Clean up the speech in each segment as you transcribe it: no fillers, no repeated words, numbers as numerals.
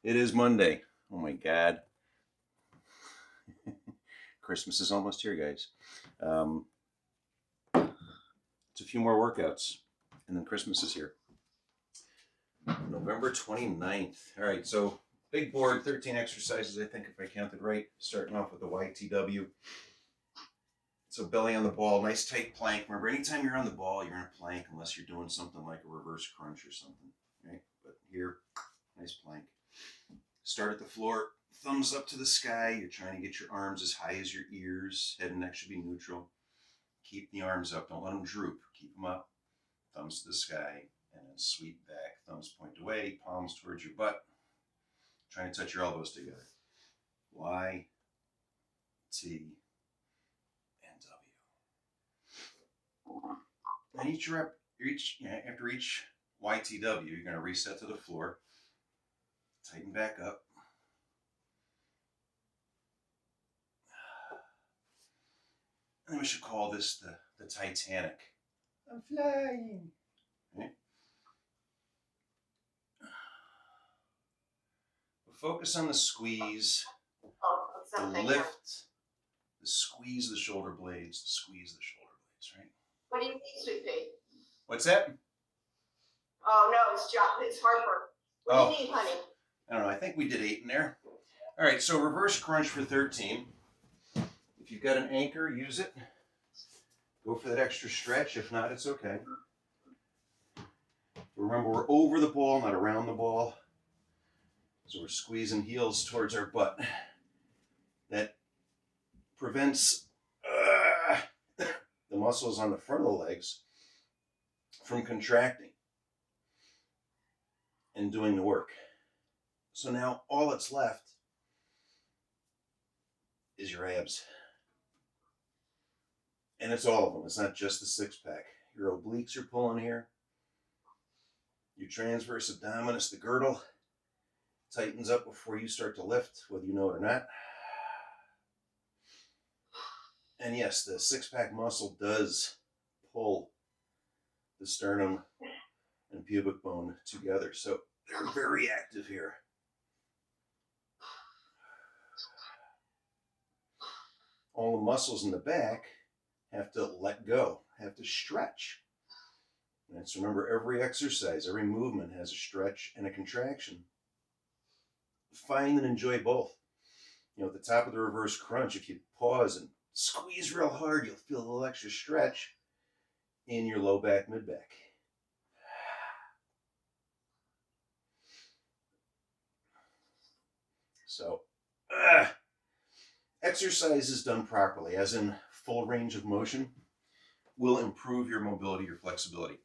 It is Monday. Oh my God. Christmas is almost here, guys. Um, it's a few more workouts, and then Christmas is here. November 29th. All right, so big board, 13 exercises, I think, if I counted right. Starting off with the YTW. So belly on the ball, nice tight plank. Remember, anytime you're on the ball, you're in a plank unless you're doing something like a reverse crunch or something, right? But here, nice plank. Start at the floor, thumbs up to the sky. You're trying to get your arms as high as your ears. Head and neck should be neutral. Keep the arms up. Don't let them droop. Keep them up. Thumbs to the sky. And then sweep back. Thumbs point away. Palms towards your butt. Trying to touch your elbows together. Y, T, and W. And each rep, after each YTW, you're going to reset to the floor. Tighten back up. And we should call this the Titanic. I'm flying. Okay. Focus on the squeeze, the lift, the squeeze of the shoulder blades, the squeeze of the shoulder blades, right? What do you think, Sweet Pea? What's that? Oh, no, it's Harper. What do you need, honey? I don't know. I think we did 8 in there. All right, so reverse crunch for 13. If you've got an anchor, use it. Go for that extra stretch. If not, it's okay. Remember, we're over the ball, not around the ball. So we're squeezing heels towards our butt. That prevents the muscles on the front of the legs from contracting and doing the work. So now all that's left is your abs. And it's all of them. It's not just the six-pack. Your obliques are pulling here. Your transverse abdominis, the girdle, tightens up before you start to lift, whether you know it or not. And yes, the six-pack muscle does pull the sternum and pubic bone together. So they're very active here. All the muscles in the back have to let go, have to stretch. And so remember, every exercise, every movement has a stretch and a contraction. Find and enjoy both. You know, at the top of the reverse crunch, if you pause and squeeze real hard, you'll feel a little extra stretch in your low back, mid back. So, exercises done properly, as in full range of motion, will improve your mobility, your flexibility.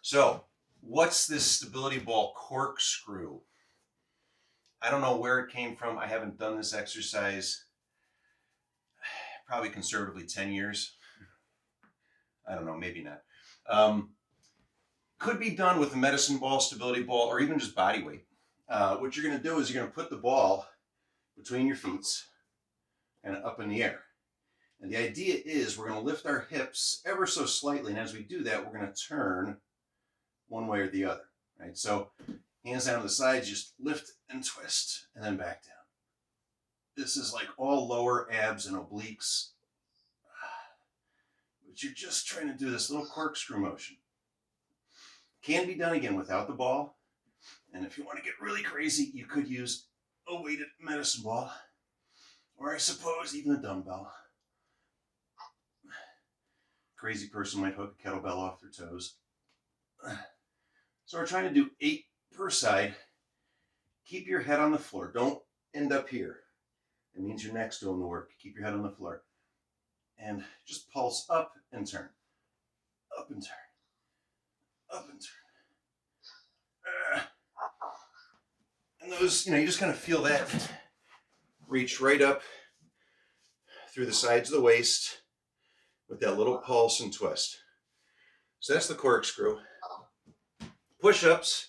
So, what's this stability ball corkscrew? I don't know where it came from. I haven't done this exercise probably conservatively 10 years. I don't know, maybe not. Could be done with a medicine ball, stability ball, or even just body weight. What you're going to do is you're going to put the ball between your feet and up in the air. And the idea is we're going to lift our hips ever so slightly. And as we do that, we're going to turn one way or the other, right? So hands down to the sides, just lift and twist, and then back down. This is like all lower abs and obliques. But you're just trying to do this little corkscrew motion. Can be done again without the ball. And if you want to get really crazy, you could use a weighted medicine ball, or I suppose even a dumbbell. Crazy person might hook a kettlebell off their toes. So we're trying to do 8 per side. Keep your head on the floor. Don't end up here. It means your neck's doing the work. Keep your head on the floor. And just pulse up and turn. Up and turn. Up and turn. And those, you just kind of feel that reach right up through the sides of the waist with that little pulse and twist. So that's the corkscrew. Push-ups,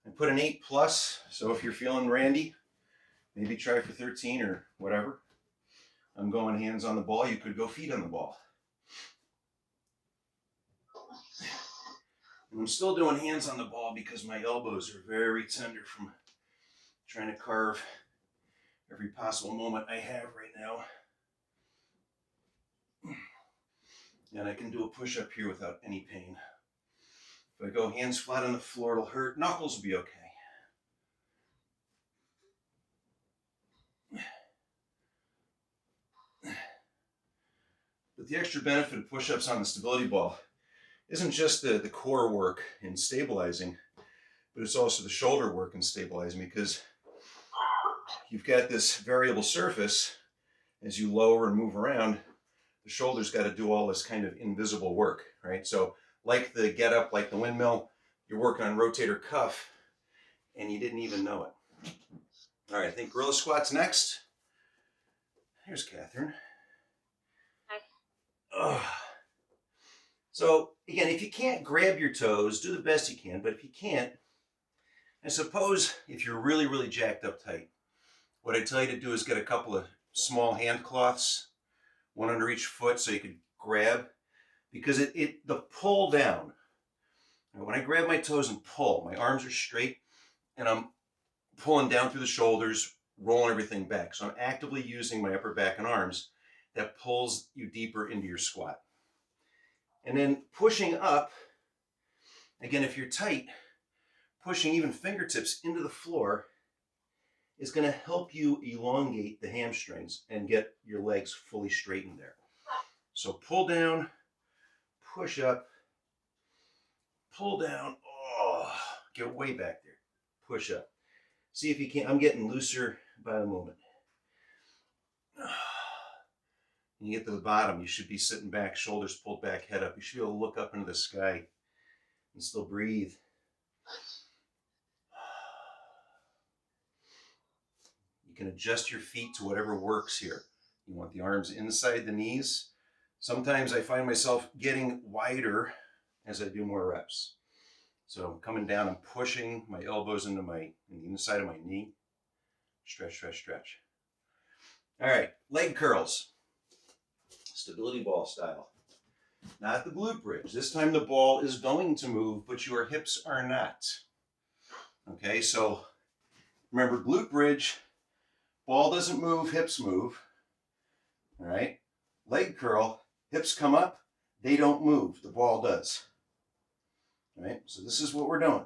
I put an 8 plus. So if you're feeling randy, maybe try for 13 or whatever. I'm going hands on the ball. You could go feet on the ball. And I'm still doing hands on the ball because my elbows are very tender from Trying to carve every possible moment I have right now. And I can do a push-up here without any pain. If I go hands flat on the floor, it'll hurt. Knuckles will be okay. But the extra benefit of push-ups on the stability ball isn't just the core work in stabilizing, but it's also the shoulder work in stabilizing, because you've got this variable surface. As you lower and move around, the shoulder's got to do all this kind of invisible work, right? So like the get up, like the windmill, you're working on rotator cuff and you didn't even know it. All right, I think gorilla squat's next. Here's Catherine. Hi. Oh. So again, if you can't grab your toes, do the best you can. But if you can't, I suppose if you're really, really jacked up tight, what I tell you to do is get a couple of small hand cloths, one under each foot, so you can grab, because the pull down. When I grab my toes and pull, my arms are straight, and I'm pulling down through the shoulders, rolling everything back. So I'm actively using my upper back and arms. That pulls you deeper into your squat. And then pushing up, again, if you're tight, pushing even fingertips into the floor is going to help you elongate the hamstrings and get your legs fully straightened there. So pull down, push up, pull down, oh, get way back there, push up. See if you can. I'm getting looser by the moment. When you get to the bottom, you should be sitting back, shoulders pulled back, head up. You should be able to look up into the sky and still breathe. You can adjust your feet to whatever works here. You want the arms inside the knees. Sometimes I find myself getting wider as I do more reps. So I'm coming down and pushing my elbows into the inside of my knee. Stretch, stretch, stretch. All right, leg curls. Stability ball style. Not the glute bridge. This time the ball is going to move, but your hips are not. Okay, so remember, glute bridge, ball doesn't move, hips move. All right, leg curl, hips come up, they don't move, the ball does. All right, so this is what we're doing.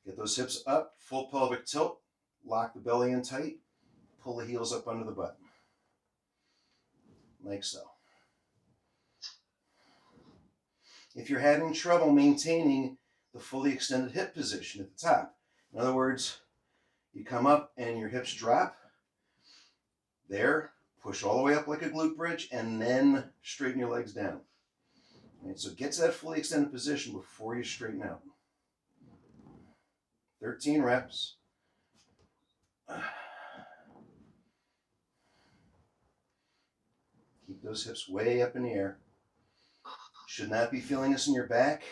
Get those hips up, full pelvic tilt, lock the belly in tight, pull the heels up under the butt, like so. If you're having trouble maintaining the fully extended hip position at the top, in other words, you come up and your hips drop, there, push all the way up like a glute bridge, and then straighten your legs down. All right, so get to that fully extended position before you straighten out. 13 reps. Keep those hips way up in the air. Should not be feeling this in your back.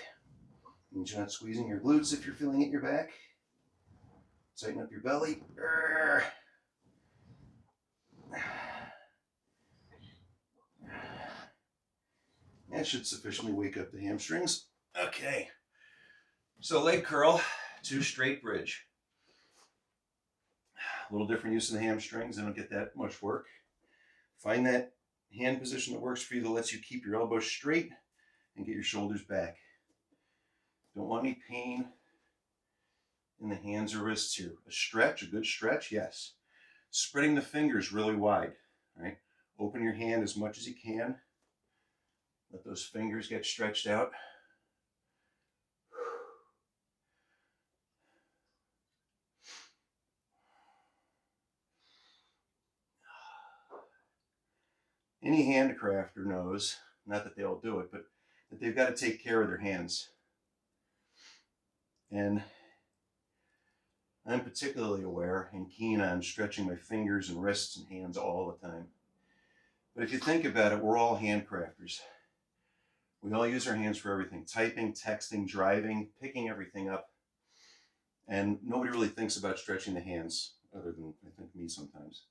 Means you're not squeezing your glutes if you're feeling it in your back. Tighten up your belly. That should sufficiently wake up the hamstrings. Okay. So leg curl to straight bridge. A little different use of the hamstrings. They don't get that much work. Find that hand position that works for you, that lets you keep your elbows straight and get your shoulders back. Don't want any pain in the hands or wrists here. A stretch, a good stretch, yes. Spreading the fingers really wide, right? Open your hand as much as you can. Let those fingers get stretched out. Any handcrafter knows, not that they all do it, but that they've got to take care of their hands. And I'm particularly aware and keen on stretching my fingers and wrists and hands all the time. But if you think about it, we're all handcrafters. We all use our hands for everything: typing, texting, driving, picking everything up. And nobody really thinks about stretching the hands, other than, I think, me sometimes.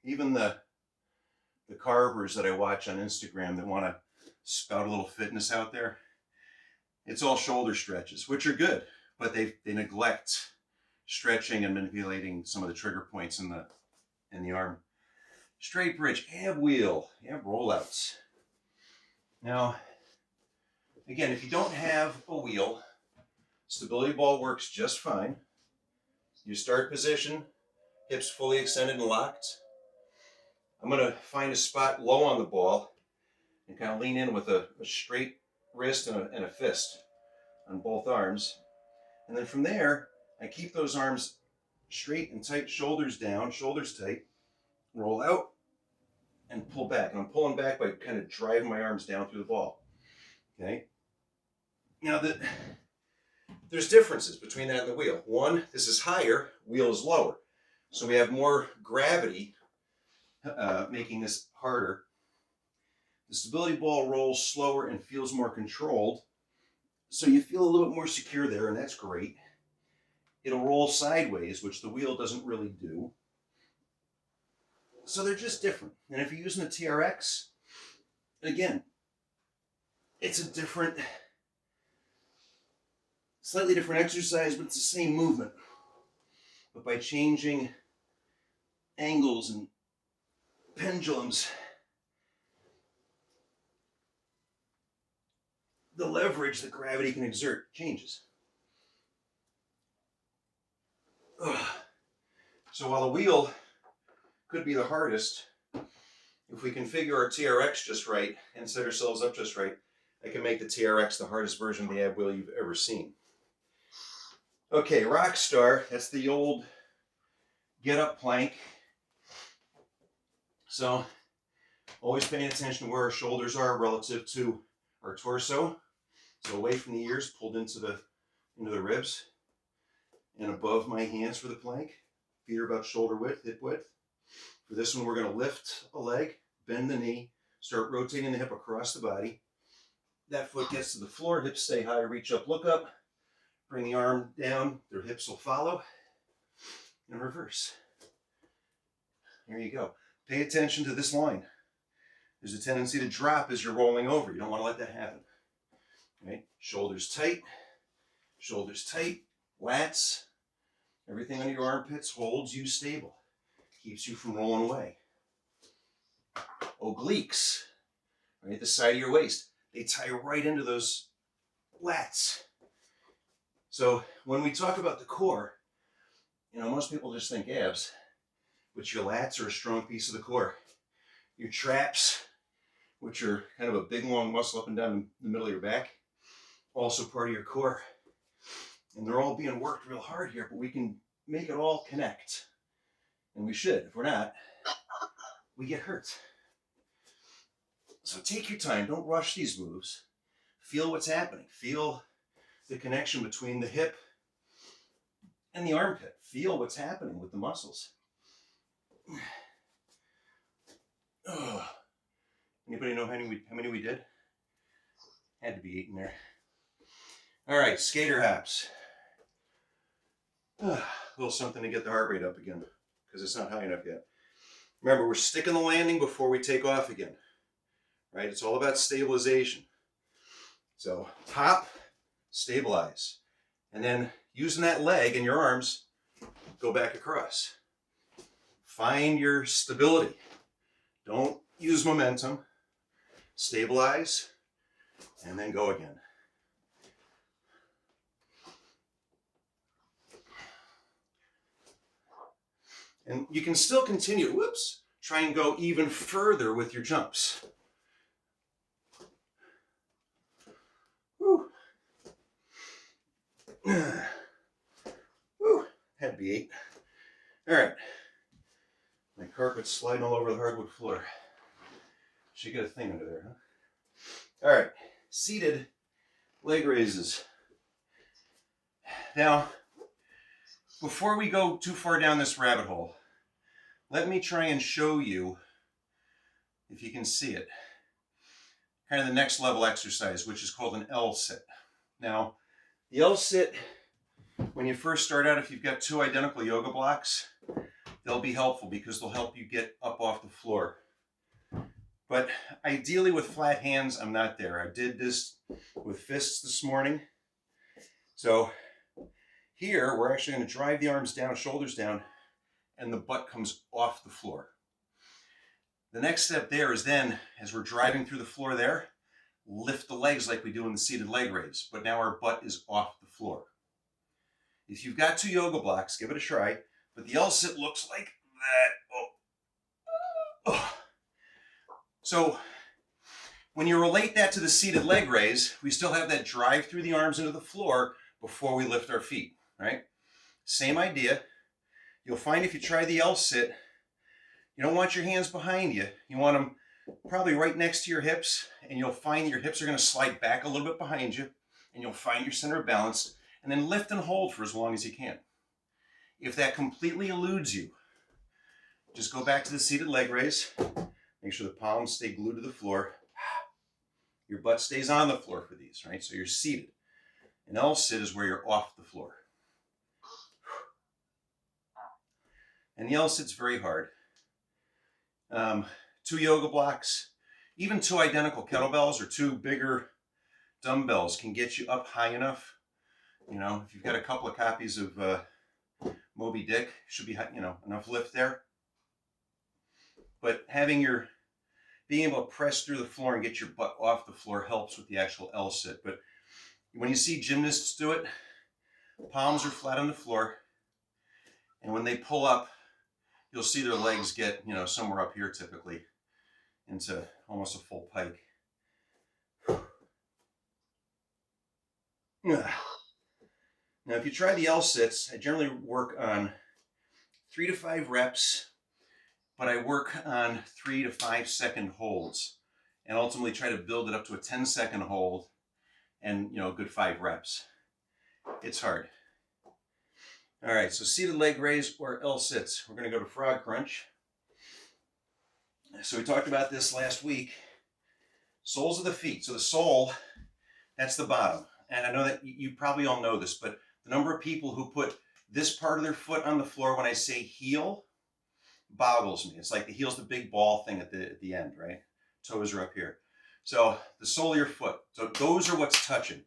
Even the carvers that I watch on Instagram that want to spout a little fitness out there, it's all shoulder stretches, which are good, but they neglect stretching and manipulating some of the trigger points in the arm. Straight bridge, ab wheel, ab rollouts. Now, again, if you don't have a wheel, stability ball works just fine. You start position, hips fully extended and locked. I'm going to find a spot low on the ball and kind of lean in with a straight wrist and a fist on both arms. And then from there, I keep those arms straight and tight, shoulders down, shoulders tight, roll out and pull back. And I'm pulling back by kind of driving my arms down through the ball. Okay? Now, there's differences between that and the wheel. One, this is higher, wheel is lower. So we have more gravity making this harder. The stability ball rolls slower and feels more controlled. So you feel a little bit more secure there, and that's great. It'll roll sideways, which the wheel doesn't really do. So they're just different. And if you're using a TRX, again, it's a different, slightly different exercise, but it's the same movement. But by changing angles and pendulums, the leverage that gravity can exert changes. So while the wheel could be the hardest, if we configure our TRX just right and set ourselves up just right, I can make the TRX the hardest version of the ab wheel you've ever seen. Okay, Rockstar, that's the old get up plank. So always paying attention to where our shoulders are relative to our torso. So away from the ears, pulled into the ribs, and above my hands for the plank. Feet are about shoulder width, hip width. For this one, we're going to lift a leg, bend the knee, start rotating the hip across the body. That foot gets to the floor, hips stay high, reach up, look up, bring the arm down, their hips will follow, and reverse. There you go. Pay attention to this line. There's a tendency to drop as you're rolling over. You don't want to let that happen. Right? Shoulders tight, lats. Everything under your armpits holds you stable. Keeps you from rolling away. Obliques, right at the side of your waist. They tie right into those lats. So when we talk about the core, most people just think abs, but your lats are a strong piece of the core. Your traps, which are kind of a big long muscle up and down the middle of your back, also part of your core. And they're all being worked real hard here, but we can make it all connect. And we should. If we're not, we get hurt. So take your time. Don't rush these moves. Feel what's happening. Feel the connection between the hip and the armpit. Feel what's happening with the muscles. Anybody know how many we did? Had to be 8 in there. All right, skater hops. A little something to get the heart rate up again, because it's not high enough yet. Remember, we're sticking the landing before we take off again. Right? It's all about stabilization. So hop, stabilize. And then using that leg and your arms, go back across. Find your stability. Don't use momentum. Stabilize, and then go again. And you can still continue, try and go even further with your jumps. Woo. Woo. Had to be 8. All right. My carpet's sliding all over the hardwood floor. Should get a thing under there, huh? All right. Seated leg raises. Now, before we go too far down this rabbit hole, let me try and show you, if you can see it, kind of the next level exercise, which is called an L-sit. Now, the L-sit, when you first start out, if you've got 2 identical yoga blocks, they'll be helpful because they'll help you get up off the floor. But ideally with flat hands, I'm not there. I did this with fists this morning. So here, we're actually going to drive the arms down, shoulders down, and the butt comes off the floor. The next step there is then, as we're driving through the floor there, lift the legs like we do in the seated leg raise, but now our butt is off the floor. If you've got 2 yoga blocks, give it a try, but the L-sit looks like that. Oh. So when you relate that to the seated leg raise, we still have that drive through the arms into the floor before we lift our feet, right? Same idea. You'll find if you try the L-sit, you don't want your hands behind you. You want them probably right next to your hips, and you'll find your hips are going to slide back a little bit behind you, and you'll find your center of balance, and then lift and hold for as long as you can. If that completely eludes you, just go back to the seated leg raise. Make sure the palms stay glued to the floor. Your butt stays on the floor for these, right? So you're seated. An L-sit is where you're off the floor. And the L-sit's very hard. 2 yoga blocks, even 2 identical kettlebells or 2 bigger dumbbells can get you up high enough. You know, if you've got a couple of copies of Moby Dick, should be, you know, enough lift there. But being able to press through the floor and get your butt off the floor helps with the actual L-sit. But when you see gymnasts do it, palms are flat on the floor, and when they pull up, you'll see their legs get, you know, somewhere up here typically into almost a full pike. Now, if you try the L-sits, I generally work on 3 to 5 reps, but I work on 3 to 5 second holds and ultimately try to build it up to a 10-second hold and, you know, a good 5 reps. It's hard. All right, so seated leg raise or L-sits. We're going to go to frog crunch. So we talked about this last week. Soles of the feet. So the sole, that's the bottom. And I know that you probably all know this, but the number of people who put this part of their foot on the floor when I say heel boggles me. It's like the heel's the big ball thing at the end, right? Toes are up here. So the sole of your foot. So those are what's touching,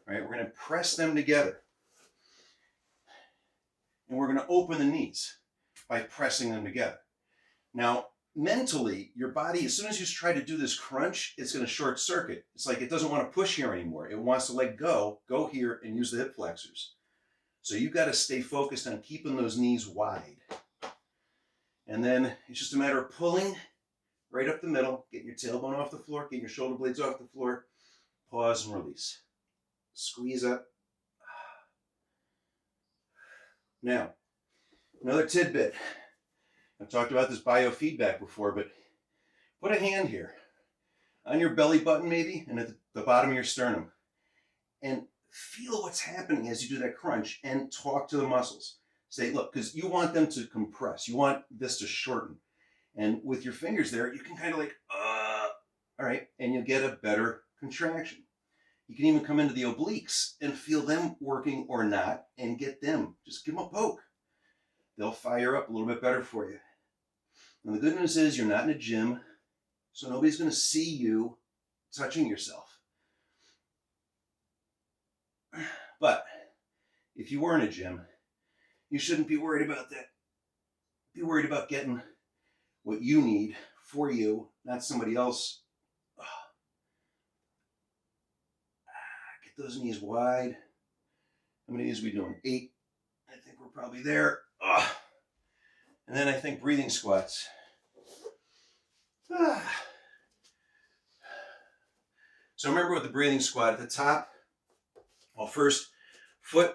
right? We're going to press them together. And we're going to open the knees by pressing them together. Now, mentally, your body, as soon as you try to do this crunch, it's going to short circuit. It's like it doesn't want to push here anymore. It wants to let go here, and use the hip flexors. So you've got to stay focused on keeping those knees wide. And then it's just a matter of pulling right up the middle, getting your tailbone off the floor, getting your shoulder blades off the floor, pause and release. Squeeze up. Now, another tidbit. I've talked about this biofeedback before, but put a hand here on your belly button maybe and at the bottom of your sternum and feel what's happening as you do that crunch and talk to the muscles. Say, look, because you want them to compress. You want this to shorten. And with your fingers there, you can kind of like, all right, and you'll get a better contraction. You can even come into the obliques and feel them working or not and get them. Just give them a poke. They'll fire up a little bit better for you. And the good news is you're not in a gym, so nobody's going to see you touching yourself. But if you were in a gym, you shouldn't be worried about that. Be worried about getting what you need for you, not somebody else. Get those knees wide. How many knees are we doing? 8. I think we're probably there. And then I think breathing squats. So remember with the breathing squat at the top, well, first, foot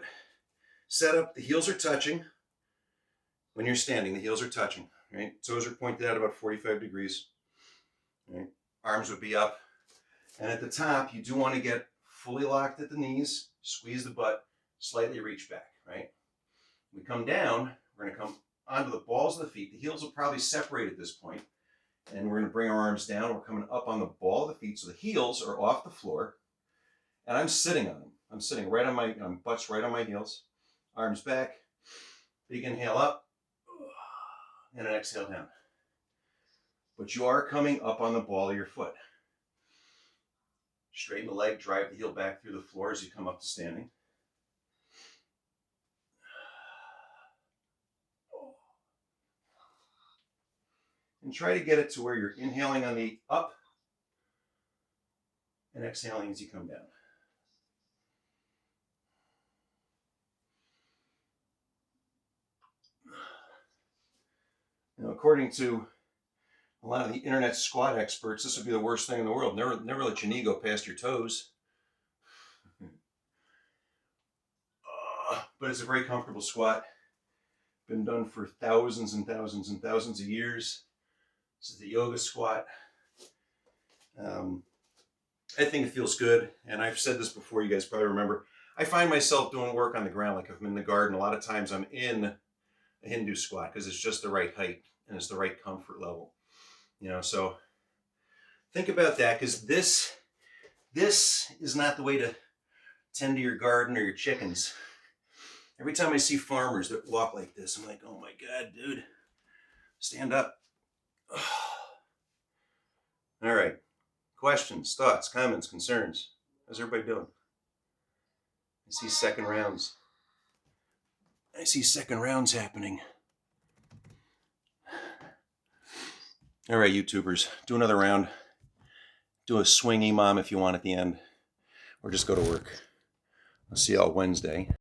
set up, the heels are touching. When you're standing, the heels are touching, right? Toes are pointed out about 45 degrees, right? Arms would be up. And at the top, you do want to get fully locked at the knees, squeeze the butt, slightly reach back, right? We come down, we're going to come onto the balls of the feet. The heels will probably separate at this point, and we're going to bring our arms down. We're coming up on the ball of the feet, so the heels are off the floor, and I'm sitting on them. I'm sitting right on my butt's right on my heels, arms back, big inhale up, and an exhale down. But you are coming up on the ball of your foot. Straighten the leg, drive the heel back through the floor as you come up to standing. And try to get it to where you're inhaling on the up and exhaling as you come down. Now, according to a lot of the internet squat experts, this would be the worst thing in the world. Never let your knee go past your toes. But it's a very comfortable squat. Been done for thousands and thousands and thousands of years. This is the yoga squat. I think it feels good. And I've said this before, you guys probably remember. I find myself doing work on the ground, like if I'm in the garden. A lot of times I'm in a Hindu squat because it's just the right height and it's the right comfort level. You know, so think about that, because this is not the way to tend to your garden or your chickens. Every time I see farmers that walk like this, I'm like, oh my God, dude, stand up. All right. Questions, thoughts, comments, concerns? How's everybody doing? I see second rounds. I see second rounds happening. All right, YouTubers, do another round. Do a swing EMOM if you want at the end, or just go to work. I'll see y'all Wednesday.